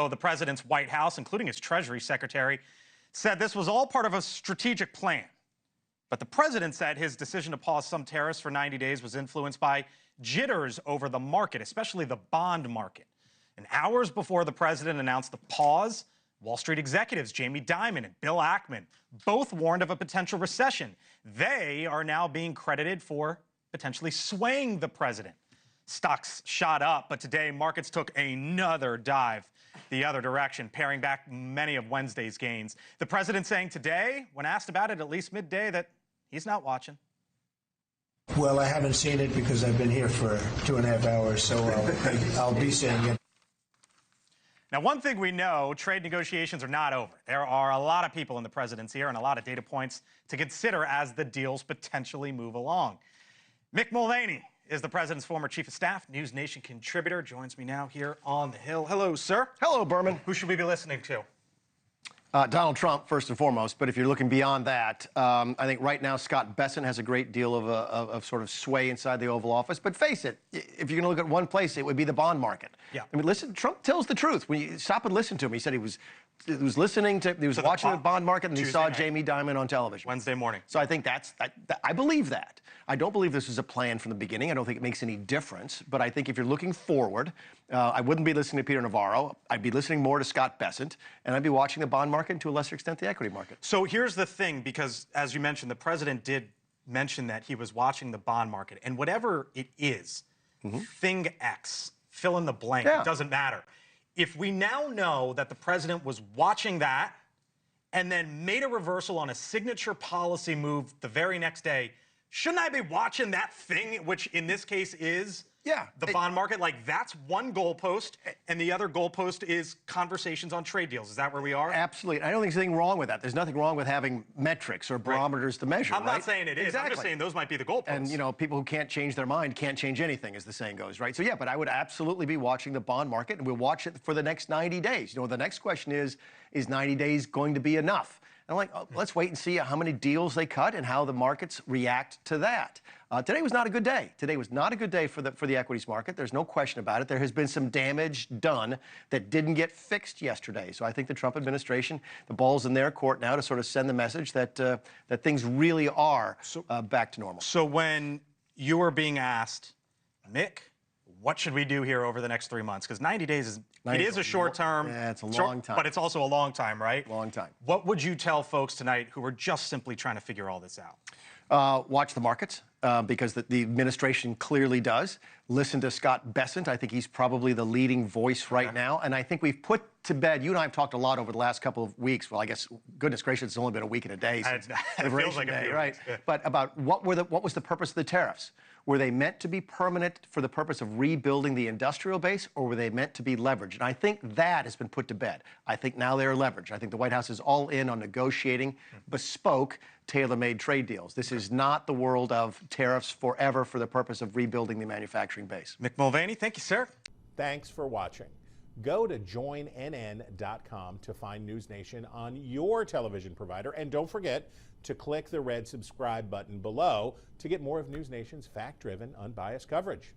ago, the president's White House, including his Treasury Secretary, said this was all part of a strategic plan. But the president said his decision to pause some tariffs for 90 days was influenced by jitters over the market, especially the bond market. And hours before the president announced the pause, Wall Street executives Jamie Dimon and Bill Ackman both warned of a potential recession. They are now being credited for potentially swaying the president. Stocks shot up, but today markets took another dive the other direction, paring back many of Wednesday's gains. The president saying today, when asked about it at least midday, that he's not watching. Well, I haven't seen it because I've been here for 2.5 hours, so I'll be seeing it. Now, one thing we know, trade negotiations are not over. There are a lot of people in the president's ear and a lot of data points to consider as the deals potentially move along. Mick Mulvaney is the president's former chief of staff, NewsNation contributor, joins me now here on the Hill. Hello, sir. Hello, Berman. Who should we be listening to? Donald Trump, first and foremost, but if you're looking beyond that, I think right now Scott Bessent has a great deal of sort of sway inside the Oval Office. But face it, if you're going to look at one place, it would be the bond market. Yeah. I mean, listen, Trump tells the truth. When you stop and listen to him, he said he was watching the bond market and he saw Jamie Dimon on television. Wednesday morning. So I think I believe that. I don't believe this was a plan from the beginning. I don't think it makes any difference. But I think if you're looking forward, I wouldn't be listening to Peter Navarro. I'd be listening more to Scott Bessent, and I'd be watching the bond market and to a lesser extent the equity market. So here's the thing, because as you mentioned, the president did mention that he was watching the bond market. And whatever it is, thing X, fill in the blank, it doesn't matter. If we now know that the president was watching that and then made a reversal on a signature policy move the very next day, shouldn't I be watching that thing, which in this case is the bond market? Like, that's one goalpost, and the other goalpost is conversations on trade deals. Is that where we are? Absolutely. I don't think there's anything wrong with that. There's nothing wrong with having metrics or barometers to measure. I'm not saying it is. Exactly. I'm just saying those might be the goalposts. And, you know, people who can't change their mind can't change anything, as the saying goes, right? So, yeah, but I would absolutely be watching the bond market, and we'll watch it for the next 90 days. You know, the next question is 90 days going to be enough? And I'm like, oh, let's wait and see how many deals they cut and how the markets react to that. Today was not a good day. Today was not a good day for the equities market. There's no question about it. There has been some damage done that didn't get fixed yesterday. So I think the Trump administration, the ball's in their court now to sort of send the message that that things really are back to normal. So when you were being asked, Mick, what should we do here over the next 3 months? Because 90 days is a short term. Yeah, it's a long time. But it's also a long time, right? Long time. What would you tell folks tonight who are just simply trying to figure all this out? Watch the markets because the administration clearly does. Listen to Scott Bessent. I think he's probably the leading voice right now. And I think we've put to bed, you and I have talked a lot over the last couple of weeks. Well, I guess, goodness gracious, it's only been a week and a day since Liberation Day, right? But about what was the purpose of the tariffs? Were they meant to be permanent for the purpose of rebuilding the industrial base, or were they meant to be leveraged? And I think that has been put to bed. I think now they're leveraged. I think the White House is all in on negotiating bespoke, tailor-made trade deals. This is not the world of tariffs forever for the purpose of rebuilding the manufacturing base. Mick Mulvaney, thank you, sir. Thanks for watching. Go to joinnn.com to find NewsNation on your television provider. And don't forget to click the red subscribe button below to get more of NewsNation's fact-driven, unbiased coverage.